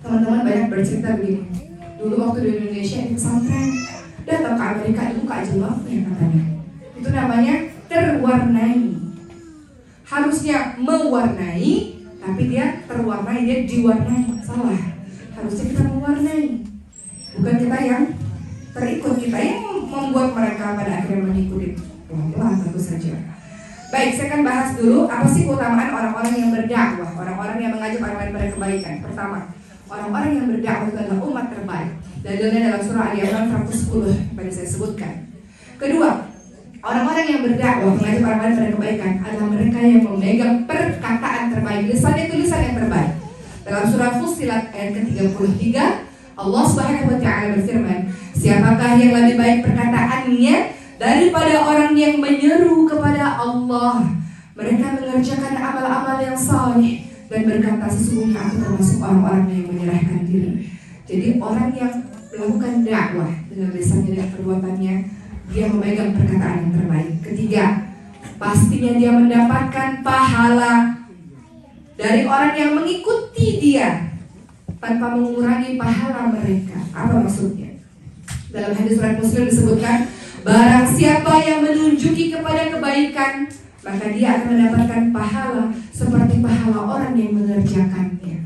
Teman-teman banyak bercerita begini. Dulu waktu di Indonesia di pesantren, datang ke Amerika itu buka jilbabnya katanya. Itu namanya terwarnai. Harusnya mewarnai, tapi dia terwarnai, dia diwarnai. Salah. Harusnya kita mewarnai, bukan kita yang terikut, kita yang membuat mereka pada akhirnya mengikuti. Pelan-pelan tentu saja. Baik, saya akan bahas dulu apa sih keutamaan orang-orang yang berdakwah, orang-orang yang mengajak orang lain pada kebaikan. Pertama, orang-orang yang berdakwah itu adalah umat terbaik. Dalilnya dalam surah Al-Imran 110 tadi saya sebutkan. Kedua, orang-orang yang berdakwah mengajak orang lain pada kebaikan adalah mereka yang memegang perkataan terbaik, lisannya tulisan yang terbaik. Dalam surah Fussilat ayat ke-33, Allah Subhanahu wa taala berfirman, "Siapakah yang lebih baik perkataannya daripada orang yang menyeru kepada Allah? Mereka mengerjakan amal-amal yang saleh dan berkata, sesungguhnya aku termasuk orang-orang yang menyerahkan diri." Jadi orang yang melakukan dakwah dengan lisannya dan perbuatannya, dia memegang perkataan yang terbaik. Ketiga, pastinya dia mendapatkan pahala dari orang yang mengikuti dia tanpa mengurangi pahala mereka. Apa maksudnya? Dalam hadis riwayat Muslim disebutkan, barang siapa yang menunjuki kepada kebaikan, maka dia akan mendapatkan pahala seperti pahala orang yang mengerjakannya.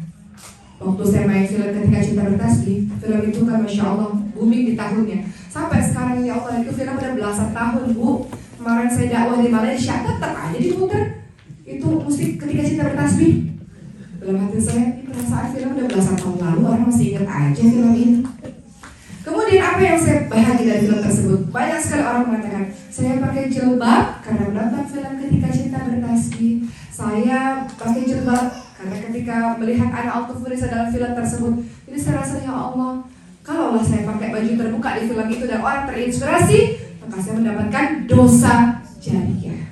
Waktu saya main film Ketika Cinta Bertasbih, film itu kan Masya Allah booming di tahunnya. Sampai sekarang ya Allah, itu film udah belasan tahun Bu. Kemarin saya dakwah di Malaysia, tetap aja diputer itu musik Ketika Cinta Bertasbih. Dalam hati saya, ini perasaan film udah belasan tahun lalu, orang masih ingat aja film ini. Kemudian apa yang saya bahagia dari film tersebut? Banyak sekali orang mengatakan, saya pakai jilbab karena menonton film Ketika Cinta Bertasbih. Saya pakai jilbab karena ketika melihat Ana Al-Tufurisa dalam film tersebut. Jadi saya rasa, ya Allah, kalaulah saya pakai baju terbuka di film itu dan orang terinspirasi, maka saya mendapatkan dosa jariah.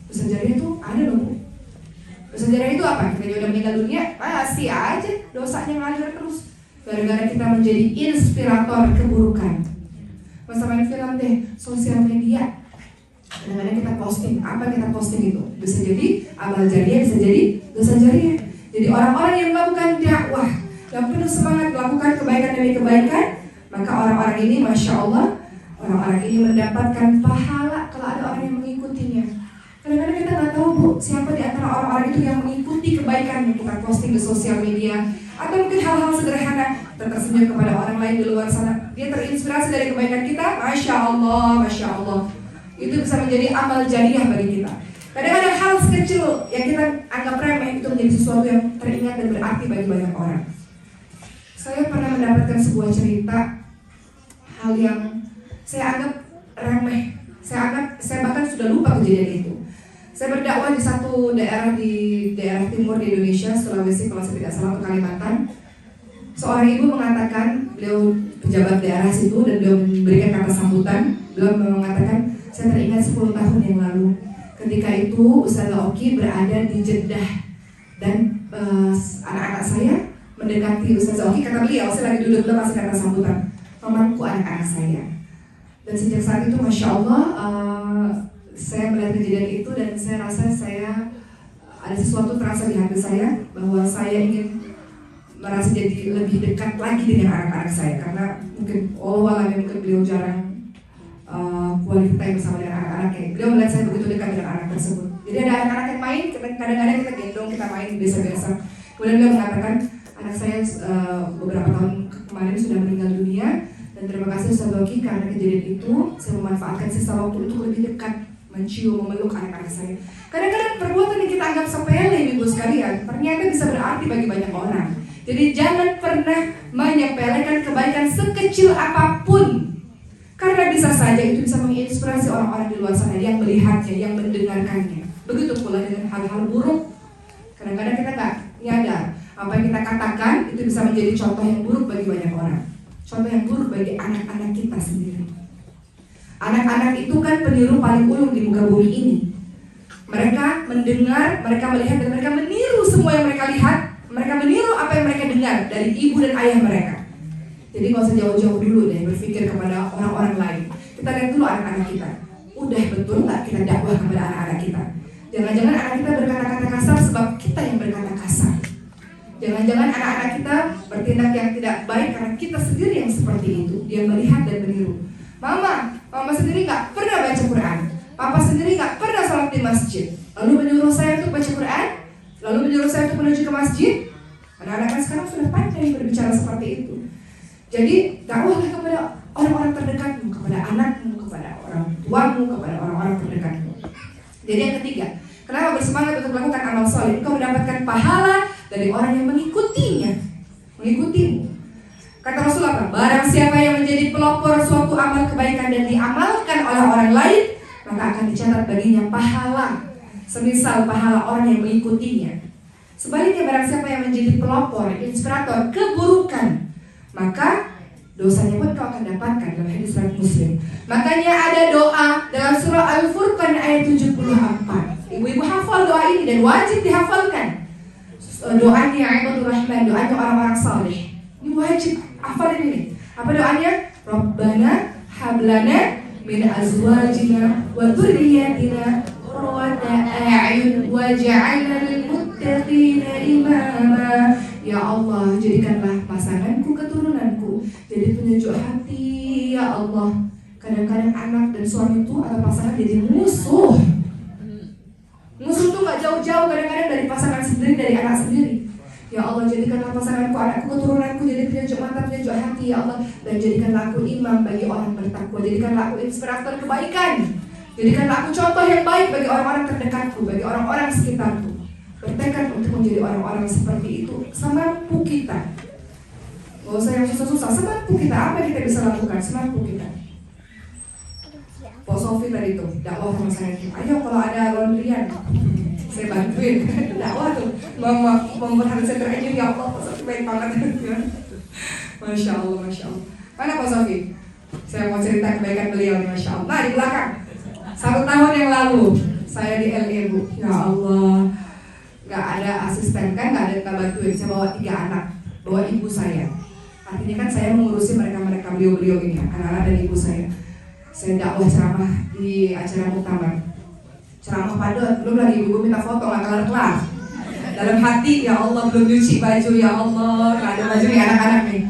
Dosa jariah itu ada dong. Dosa jariah itu apa? Kita udah meninggal dunia, masih aja dosanya ngalir terus. Gara-gara kita menjadi inspirator keburukan. Masa main film deh, sosial media. Kadang-kadang kita posting, apa kita posting itu? Bisa jadi amal jariah, bisa jadi dosa jariah. Jadi orang-orang yang melakukan dakwah, yang penuh semangat melakukan kebaikan demi kebaikan, maka orang-orang ini, Masya Allah, orang-orang ini mendapatkan pahala kalau ada orang yang mengikutinya. Kadang-kadang kita nggak tahu Bu, siapa di antara orang-orang itu yang mengikuti kebaikan yang kita posting di sosial media. Atau mungkin hal-hal sederhana, tersenyum kepada orang lain di luar sana, dia terinspirasi dari kebaikan kita. Masya Allah, Masya Allah. Itu bisa menjadi amal jariah bagi kita. Kadang-kadang hal sekecil yang kita anggap remeh itu menjadi sesuatu yang teringat dan berarti bagi banyak orang. Saya pernah mendapatkan sebuah cerita, hal yang saya anggap remeh. Saya bahkan sudah lupa kejadian itu. Saya berdakwah di satu daerah timur di Indonesia, Sulawesi kalau saya tidak salah, atau Kalimantan. Seorang ibu mengatakan, beliau pejabat daerah situ dan beliau memberikan kata sambutan. Beliau mengatakan, saya teringat 10 tahun yang lalu. Ketika itu Ustazah Oki berada di Jeddah dan anak-anak saya mendekati Ustazah Oki. Kata beliau, saya lagi duduk, beliau kasih kata sambutan, memangku anak-anak saya. Dan sejak saat itu Masya Allah, saya melihat kejadian itu dan saya rasa saya ada sesuatu terasa di hati saya bahwa saya ingin merasa jadi lebih dekat lagi dengan anak-anak saya, karena mungkin mungkin beliau jarang quality time bersama dengan anak-anaknya. Beliau melihat saya begitu dekat dengan anak tersebut. Jadi ada anak-anak yang main, kadang-kadang kita gendong, kita main biasa-biasa. Kemudian beliau mengatakan, anak saya beberapa tahun kemarin sudah meninggal dunia dan terima kasih Ustaz Oki karena kejadian itu saya memanfaatkan sisa waktu untuk lebih dekat, mencium, memeluk anak-anak saya. Kadang-kadang perbuatan yang kita anggap sepele, ibu sekalian, ternyata bisa berarti bagi banyak orang. Jadi jangan pernah menyepelekan kebaikan sekecil apapun, karena bisa saja itu bisa menginspirasi orang-orang di luar sana yang melihatnya, yang mendengarkannya. Begitu pula dengan hal-hal buruk. Kadang-kadang kita nggak nyadar apa yang kita katakan itu bisa menjadi contoh yang buruk bagi banyak orang. Contoh yang buruk bagi anak-anak kita sendiri. Anak-anak itu kan peniru paling ulung di muka bumi ini. Mereka mendengar, mereka melihat, dan mereka meniru semua yang mereka lihat. Mereka meniru apa yang mereka dengar dari ibu dan ayah mereka. Jadi nggak usah jauh-jauh dulu deh berpikir kepada orang-orang lain. Kita lihat dulu anak-anak kita. Udah betul nggak kita dakwah kepada anak-anak kita? Jangan-jangan anak kita berkata-kata kasar sebab kita yang berkata kasar. Jangan-jangan anak-anak kita bertindak yang tidak baik karena kita sendiri yang seperti itu. Dia melihat dan meniru. Mama sendiri nggak pernah baca Quran. Papa sendiri nggak pernah sholat di masjid. Lalu menyuruh saya untuk baca Quran. Lalu menyuruh saya untuk menuju ke masjid. Anak-anak sekarang sudah pandai berbicara seperti itu. Jadi dakwahlah kepada orang-orang terdekatmu, kepada anakmu, kepada orang tuamu, kepada orang-orang terdekatmu. Jadi yang ketiga, kenapa bersemangat untuk melakukan amal soleh? Engkau mendapatkan pahala dari orang yang mengikutimu. Kata Rasulullah, barang siapa yang menjadi pelopor suatu amal kebaikan dan diamalkan oleh orang lain, maka akan dicatat baginya pahala semisal pahala orang yang mengikutinya. Sebaliknya barang siapa yang menjadi pelopor, inspirator keburukan, maka dosanya pun kau akan dapatkan dalam hadis riwayat Muslim. Makanya ada doa dalam surah Al-Furqan ayat 74. Ibu-ibu hafal doa ini dan wajib dihafalkan. Doanya Ibadur Rahman, doanya orang-orang saleh. Ini wajib hafal ini. Apa doanya? Rabbana hablana min azwajina wa dzurriyyatina qurrata a'yun waj'alna lil muttaqina imama. Ya Allah, jadikanlah pasanganku, keturunanku jadi penyujuk hati. Ya Allah, kadang-kadang anak dan suami itu atau pasangan jadi musuh. Musuh itu gak jauh-jauh kadang-kadang dari pasangan sendiri, dari anak sendiri. Ya Allah, jadikanlah pasanganku, anakku, keturunanku jadi penyujuk mata, penyujuk hati. Ya Allah, dan jadikanlah aku imam bagi orang bertakwa. Jadikanlah aku inspirator kebaikan. Jadikanlah aku contoh yang baik bagi orang-orang terdekatku, bagi orang-orang sekitarku. Bertekad untuk menjadi orang-orang seperti itu semampu kita. Gak usah yang susah-susah, semampu kita. Apa kita bisa lakukan? Semampu kita. Pak Sofi tadi tuh dakwah sama saya. Ayo kalau ada laundryan saya bantuin. Dakwah tuh memperhatikan center aja. Ya Allah, Pak Sofi baik banget. Masya Allah. Mana Pak Sofi? Saya mau cerita kebaikan beliau nih, Masya Allah. Nah, di belakang 1 tahun yang lalu saya di LA, Bu. Ya Allah, gak ada asisten kan, gak ada yang bantuin. Saya bawa 3 anak, bawa ibu saya. Artinya kan saya mengurusi mereka beliau ini, anak-anak dan ibu saya. Saya dakwah ceramah di acara muktamar. Ceramah padat, belum lagi ibu minta foto gak kelar-kelar. Dalam hati, ya Allah belum nyuci baju, ya Allah gak ada baju nih anak-anak nih.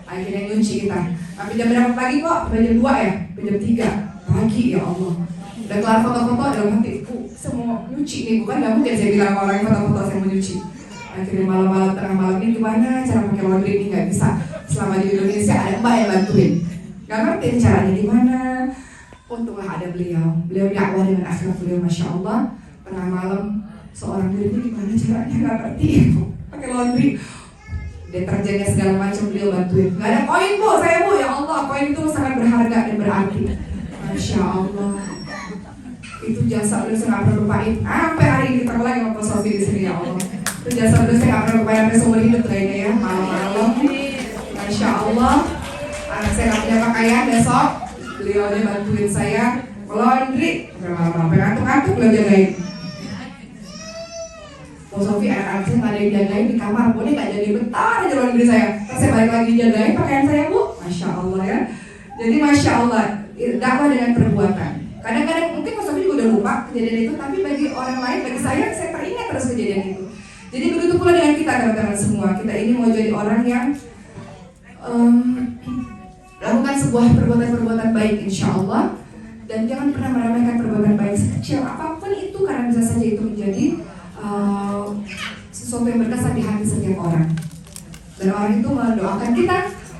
Akhirnya nyuci kita. Tapi jam berapa pagi kok? Jam 2 ya? Jam 3 pagi, ya Allah. Udah kelar foto-foto dalam hati, saya mau nyuci nih, bukan gak mungkin saya bilang orang yang foto-foto saya mau nyuci. Akhirnya malam-malam, tengah malam ini gimana cara pakai laundry ini, gak bisa. Selama di Indonesia ada mbak yang bantuin, gak ngerti caranya gimana. Untunglah ada beliau dakwah dengan akhlak beliau, Masya Allah. Tengah malam, seorang diri ini gimana caranya, gak ngerti. Pakai laundry, deterjennya segala macam beliau bantuin. Gak ada koin bu, saya bu, ya Allah, koin itu sangat berharga dan berarti. Masya Allah. Itu jasa beliau saya gak pernah lupain. Sampai hari ini ketemu lagi sama Pak Sofi di sini, ya Allah. Itu jasa beliau saya gak pernah lupain sampai seumur hidup kayaknya ya. Malam-malam, Masya Allah. Anak saya gak punya pakaian, besok beliau aja bantuin saya laundry. Malam-malam, sampai ngantuk-ngantuk beliau jagain. Pak Sofi, anak-anak saya gak ada yang jagain di kamar, boleh gak jadi bentar aja laundry saya. Terus saya balik lagi jagain pakaian saya, Bu. Masya Allah ya. Jadi Masya Allah, dakwah dengan perbuatan. Kadang-kadang mungkin Mas Sofi juga udah lupa kejadian itu, tapi bagi orang lain, bagi saya teringat terus kejadian itu. Jadi begitu pula dengan kita, teman-teman semua. Kita ini mau jadi orang yang lakukan sebuah perbuatan-perbuatan baik, insya Allah. Dan jangan pernah meremehkan perbuatan baik sekecil apapun itu, karena bisa saja itu menjadi sesuatu yang berkesan di hati setiap orang. Dan orang itu mendoakan kita,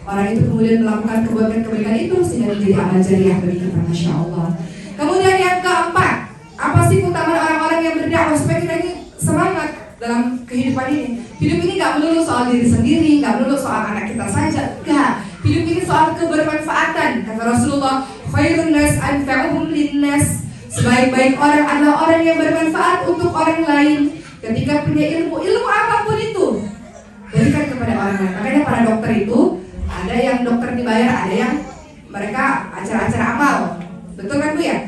orang itu kemudian melakukan kebaikan itu sehingga menjadi amal jariah bagi kita, Masya Allah. Kemudian yang keempat, apa sih keutamaan orang-orang yang berdakwah supaya kita ini semangat dalam kehidupan ini? Hidup ini gak melulu soal diri sendiri, gak melulu soal anak kita saja, enggak. Hidup ini soal kebermanfaatan. Kata Rasulullah, khairun nas anfa'uhum linnas. Sebaik-baik orang adalah orang yang bermanfaat untuk orang lain. Ketika punya ilmu apapun itu, berikan kepada orang lain. Makanya para dokter itu, ada yang dokter dibayar, ada yang mereka acara-acara amal. Betul kan Bu ya?